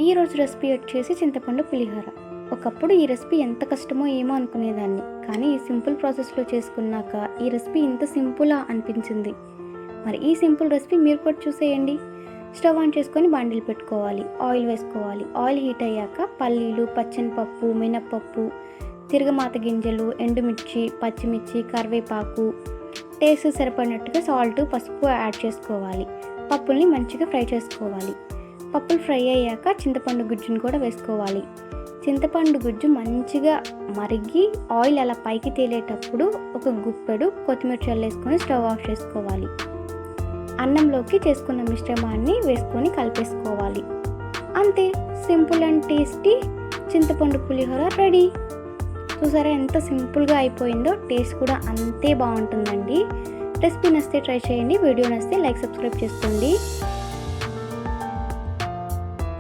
ఈరోజు రెసిపీ వచ్చేసి చింతపండు పులిహోర. ఒకప్పుడు ఈ రెసిపీ ఎంత కష్టమో ఏమో అనుకునేదాన్ని, కానీ ఈ సింపుల్ ప్రాసెస్లో చేసుకున్నాక ఈ రెసిపీ ఇంత సింపులా అనిపించింది. మరి ఈ సింపుల్ రెసిపీ మీరు కూడా చూసేయండి. స్టవ్ ఆన్ చేసుకొని బాండిల్ పెట్టుకోవాలి, ఆయిల్ వేసుకోవాలి. ఆయిల్ హీట్ అయ్యాక పల్లీలు, పచ్చెనపప్పు, మినప్పప్పు, తిరగమాత గింజలు, ఎండుమిర్చి, పచ్చిమిర్చి, కరివేపాకు, టేస్ట్ సరిపడినట్టుగా సాల్ట్, పసుపు యాడ్ చేసుకోవాలి. పప్పుల్ని మంచిగా ఫ్రై చేసుకోవాలి. పప్పులు ఫ్రై అయ్యాక చింతపండు గుజ్జును కూడా వేసుకోవాలి. చింతపండు గుజ్జు మంచిగా మరిగి ఆయిల్ అలా పైకి తేలేటప్పుడు ఒక గుప్పెడు కొత్తిమీర చల్లేసుకొని స్టవ్ ఆఫ్ చేసుకోవాలి. అన్నంలోకి చేసుకున్న మిశ్రమాన్ని వేసుకొని కలిపేసుకోవాలి. అంతే, సింపుల్ అండ్ టేస్టీ చింతపండు పులిహోర రెడీ. చూసారా ఎంత సింపుల్గా అయిపోయిందో, టేస్ట్ కూడా అంతే బాగుంటుందండి. రెసిపీ నచ్చితే ట్రై చేయండి. వీడియో నచ్చితే లైక్, సబ్స్క్రైబ్ చేసుకోండి.